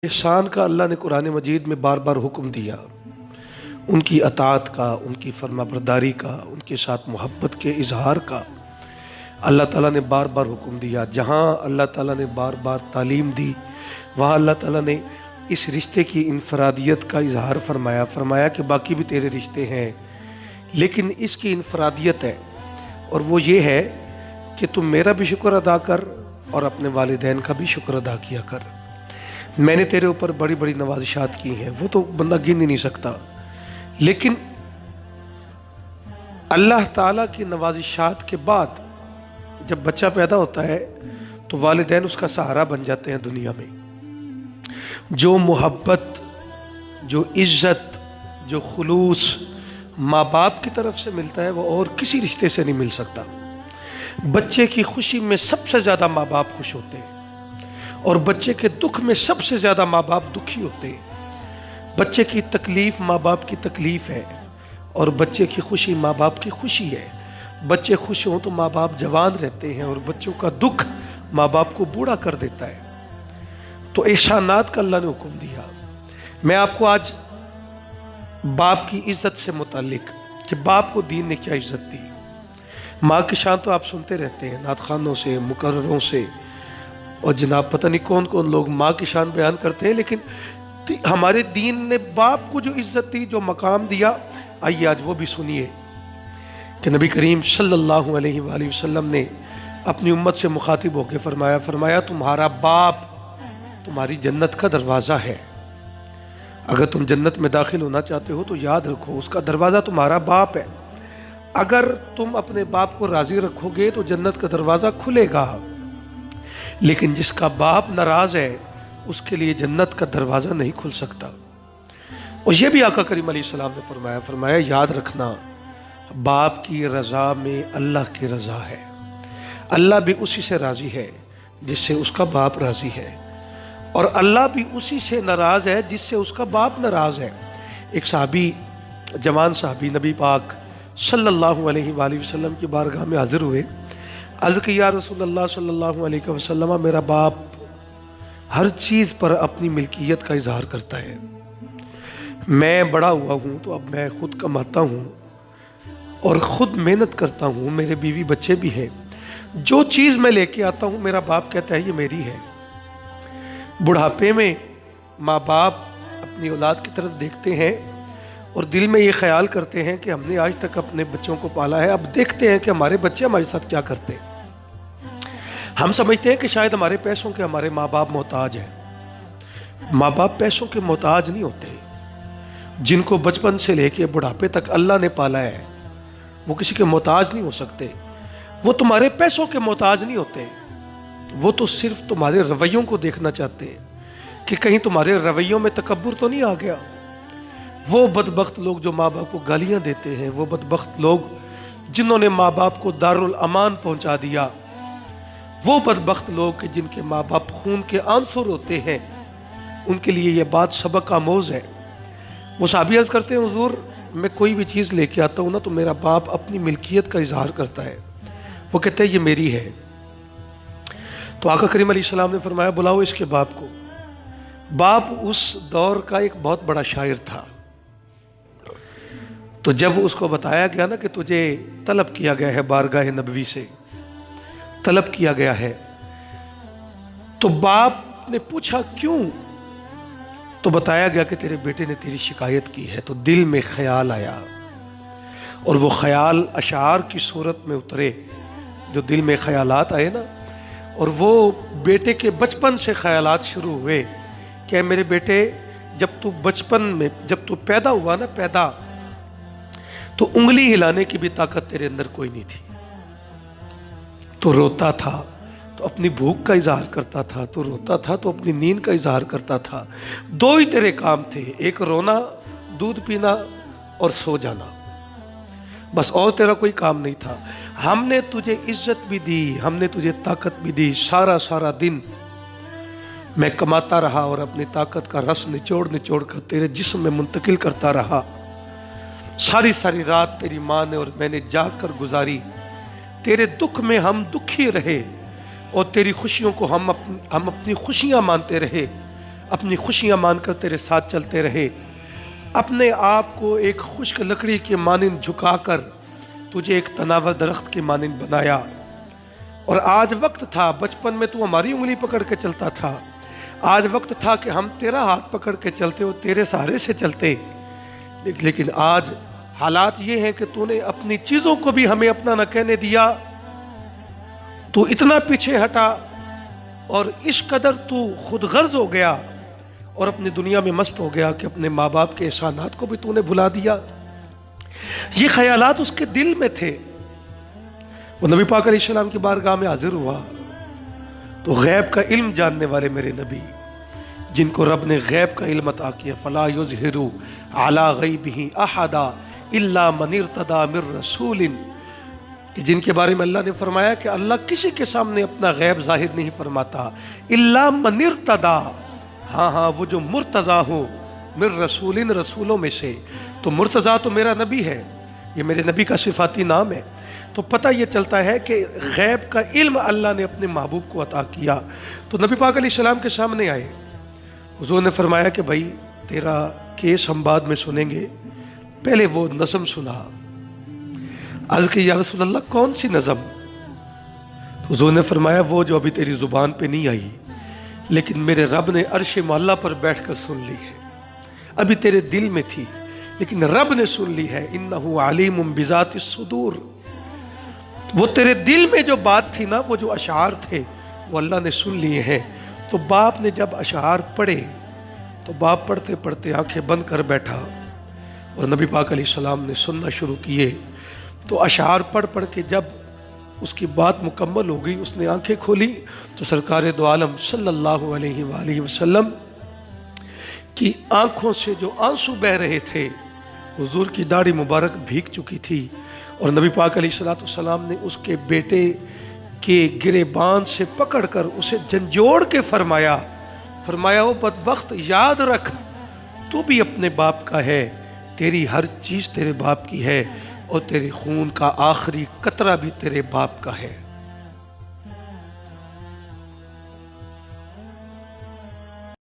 احسان کا اللہ نے قرآن مجید میں بار بار حکم دیا، ان کی اطاعت کا، ان کی فرما برداری کا، ان کے ساتھ محبت کے اظہار کا اللہ تعالیٰ نے بار بار حکم دیا۔ جہاں اللہ تعالیٰ نے بار بار تعلیم دی وہاں اللہ تعالیٰ نے اس رشتے کی انفرادیت کا اظہار فرمایا کہ باقی بھی تیرے رشتے ہیں لیکن اس کی انفرادیت ہے، اور وہ یہ ہے کہ تم میرا بھی شکر ادا کر اور اپنے والدین کا بھی شکر ادا کیا کر۔ میں نے تیرے اوپر بڑی بڑی نوازشات کی ہیں، وہ تو بندہ گن ہی نہیں سکتا، لیکن اللہ تعالیٰ کی نوازشات کے بعد جب بچہ پیدا ہوتا ہے تو والدین اس کا سہارا بن جاتے ہیں دنیا میں۔ جو محبت، جو عزت، جو خلوص ماں باپ کی طرف سے ملتا ہے وہ اور کسی رشتے سے نہیں مل سکتا۔ بچے کی خوشی میں سب سے زیادہ ماں باپ خوش ہوتے ہیں، اور بچے کے دکھ میں سب سے زیادہ ماں باپ دکھی ہوتے ہیں۔ بچے کی تکلیف ماں باپ کی تکلیف ہے، اور بچے کی خوشی ماں باپ کی خوشی ہے۔ بچے خوش ہوں تو ماں باپ جوان رہتے ہیں، اور بچوں کا دکھ ماں باپ کو بوڑھا کر دیتا ہے۔ تو احسانات کا اللہ نے حکم دیا۔ میں آپ کو آج باپ کی عزت سے متعلق کہ باپ کو دین نے کیا عزت دی۔ ماں کی شان تو آپ سنتے رہتے ہیں نعت خوانوں سے، مقرروں سے، اور جناب پتہ نہیں کون کون لوگ ماں کی شان بیان کرتے ہیں، لیکن ہمارے دین نے باپ کو جو عزت دی، جو مقام دیا، آئیے آج وہ بھی سنیے کہ نبی کریم صلی اللہ علیہ وآلہ وسلم نے اپنی امت سے مخاطب ہو کے فرمایا تمہارا باپ تمہاری جنت کا دروازہ ہے۔ اگر تم جنت میں داخل ہونا چاہتے ہو تو یاد رکھو اس کا دروازہ تمہارا باپ ہے۔ اگر تم اپنے باپ کو راضی رکھو گے تو جنت کا دروازہ کھلے گا، لیکن جس کا باپ ناراض ہے اس کے لیے جنت کا دروازہ نہیں کھل سکتا۔ اور یہ بھی آقا کریم علیہ السلام نے فرمایا یاد رکھنا باپ کی رضا میں اللہ کی رضا ہے۔ اللہ بھی اسی سے راضی ہے جس سے اس کا باپ راضی ہے، اور اللہ بھی اسی سے ناراض ہے جس سے اس کا باپ ناراض ہے۔ ایک صحابی، جوان صحابی نبی پاک صلی اللہ علیہ وآلہ وسلم کی بارگاہ میں حاضر ہوئے، عرض کہ یا رسول اللہ صلی اللہ علیہ وسلم، میرا باپ ہر چیز پر اپنی ملکیت کا اظہار کرتا ہے۔ میں بڑا ہوا ہوں تو اب میں خود کماتا ہوں اور خود محنت کرتا ہوں، میرے بیوی بچے بھی ہیں، جو چیز میں لے کے آتا ہوں میرا باپ کہتا ہے یہ میری ہے۔ بڑھاپے میں ماں باپ اپنی اولاد کی طرف دیکھتے ہیں اور دل میں یہ خیال کرتے ہیں کہ ہم نے آج تک اپنے بچوں کو پالا ہے، اب دیکھتے ہیں کہ ہمارے بچے ہمارے ساتھ کیا کرتے ہیں۔ ہم سمجھتے ہیں کہ شاید ہمارے پیسوں کے ہمارے ماں باپ محتاج ہیں۔ ماں باپ پیسوں کے محتاج نہیں ہوتے۔ جن کو بچپن سے لے کے بڑھاپے تک اللہ نے پالا ہے وہ کسی کے محتاج نہیں ہو سکتے۔ وہ تمہارے پیسوں کے محتاج نہیں ہوتے، وہ تو صرف تمہارے رویوں کو دیکھنا چاہتے ہیں کہ کہیں تمہارے رویوں میں تکبر تو نہیں آ گیا۔ وہ بدبخت لوگ جو ماں باپ کو گالیاں دیتے ہیں، وہ بدبخت لوگ جنہوں نے ماں باپ کو دارالامان پہنچا دیا، وہ بدبخت لوگ کہ جن کے ماں باپ خون کے عنصر ہوتے ہیں، ان کے لیے یہ بات سبق آموز ہے۔ وہ صحابی عرض کرتے ہیں حضور میں کوئی بھی چیز لے کے آتا ہوں نا تو میرا باپ اپنی ملکیت کا اظہار کرتا ہے، وہ کہتے ہیں یہ میری ہے۔ تو آقا کریم علیہ السلام نے فرمایا بلاؤ اس کے باپ کو۔ باپ اس دور کا ایک بہت بڑا شاعر تھا، تو جب اس کو بتایا گیا نا کہ تجھے طلب کیا گیا ہے بارگاہ نبوی سے، طلب کیا گیا ہے، تو باپ نے پوچھا کیوں؟ تو بتایا گیا کہ تیرے بیٹے نے تیری شکایت کی ہے۔ تو دل میں خیال آیا، اور وہ خیال اشعار کی صورت میں اترے۔ جو دل میں خیالات آئے نا، اور وہ بیٹے کے بچپن سے خیالات شروع ہوئے کہ میرے بیٹے جب تو بچپن میں جب تو پیدا ہوا نا تو انگلی ہلانے کی بھی طاقت تیرے اندر کوئی نہیں تھی، تو روتا تھا تو اپنی بھوک کا اظہار کرتا تھا، تو روتا تھا تو اپنی نیند کا اظہار کرتا تھا۔ دو ہی تیرے کام تھے، ایک رونا، دودھ پینا اور سو جانا، بس اور تیرا کوئی کام نہیں تھا۔ ہم نے تجھے عزت بھی دی، ہم نے تجھے طاقت بھی دی، سارا دن میں کماتا رہا اور اپنی طاقت کا رس نچوڑ کر تیرے جسم میں منتقل کرتا رہا۔ ساری رات تیری ماں نے اور میں نے جاگ کر گزاری، تیرے دکھ میں ہم دکھی رہے اور تیری خوشیوں کو ہم اپنی خوشیاں مانتے رہے۔ اپنی خوشیاں مان کر تیرے ساتھ چلتے رہے، اپنے آپ کو ایک خشک لکڑی کے مانند جھکا کر تجھے ایک تناور درخت کے مانند بنایا۔ اور آج وقت تھا، بچپن میں تو ہماری انگلی پکڑ کے چلتا تھا، آج وقت تھا کہ ہم تیرا ہاتھ پکڑ کے چلتے اور تیرے سہارے سے چلتے، لیکن آج حالات یہ ہیں کہ تو نے اپنی چیزوں کو بھی ہمیں اپنا نہ کہنے دیا، تو اتنا پیچھے ہٹا اور اس قدر تو خود غرض ہو گیا اور اپنی دنیا میں مست ہو گیا کہ اپنے ماں باپ کے احسانات کو بھی تو نے بھلا دیا۔ یہ خیالات اس کے دل میں تھے۔ وہ نبی پاک علیہ السلام کی بارگاہ میں حاضر ہوا تو غیب کا علم جاننے والے میرے نبی، جن کو رب نے غیب کا علم عطا کیا، فلا یظہروا علی غیبہ احدا الا من ارتضی من رسول، کہ جن کے بارے میں اللہ نے فرمایا کہ اللہ کسی کے سامنے اپنا غیب ظاہر نہیں فرماتا، الا من ارتضی، ہاں وہ جو مرتضی ہو، من رسول، رسولوں میں سے، تو مرتضی تو میرا نبی ہے، یہ میرے نبی کا صفاتی نام ہے۔ تو پتہ یہ چلتا ہے کہ غیب کا علم اللہ نے اپنے محبوب کو عطا کیا۔ تو نبی پاک علیہ السلام کے سامنے آئے، حضور نے فرمایا کہ بھائی تیرا کیس ہم بعد میں سنیں گے، پہلے وہ نظم سنا۔ عرض کہ یا رسول اللہ کون سی نظم؟ حضور نے فرمایا وہ جو ابھی تیری زبان پہ نہیں آئی، لیکن میرے رب نے عرش معلیٰ پر بیٹھ کر سن لی ہے، ابھی تیرے دل میں تھی لیکن رب نے سن لی ہے، انہ علیم بذات الصدور۔ وہ تیرے دل میں جو بات تھی نا، وہ جو اشعار تھے وہ اللہ نے سن لیے ہیں۔ تو باپ نے جب اشعار پڑھے تو باپ پڑھتے پڑھتے آنکھیں بند کر بیٹھا اور نبی پاک علیہ السلام نے سننا شروع کیے۔ تو اشعار پڑھ پڑھ کے جب اس کی بات مکمل ہو گئی، اس نے آنکھیں کھولی تو سرکار دو عالم صلی اللہ علیہ وآلہ وسلم کی آنکھوں سے جو آنسو بہہ رہے تھے، حضور کی داڑھی مبارک بھیگ چکی تھی، اور نبی پاک علیہ السلام نے اس کے بیٹے کے گریبان سے پکڑ کر اسے جھنجھوڑ کے فرمایا او بدبخت، یاد رکھ تو بھی اپنے باپ کا ہے، تیری ہر چیز تیرے باپ کی ہے، اور تیرے خون کا آخری قطرہ بھی تیرے باپ کا ہے۔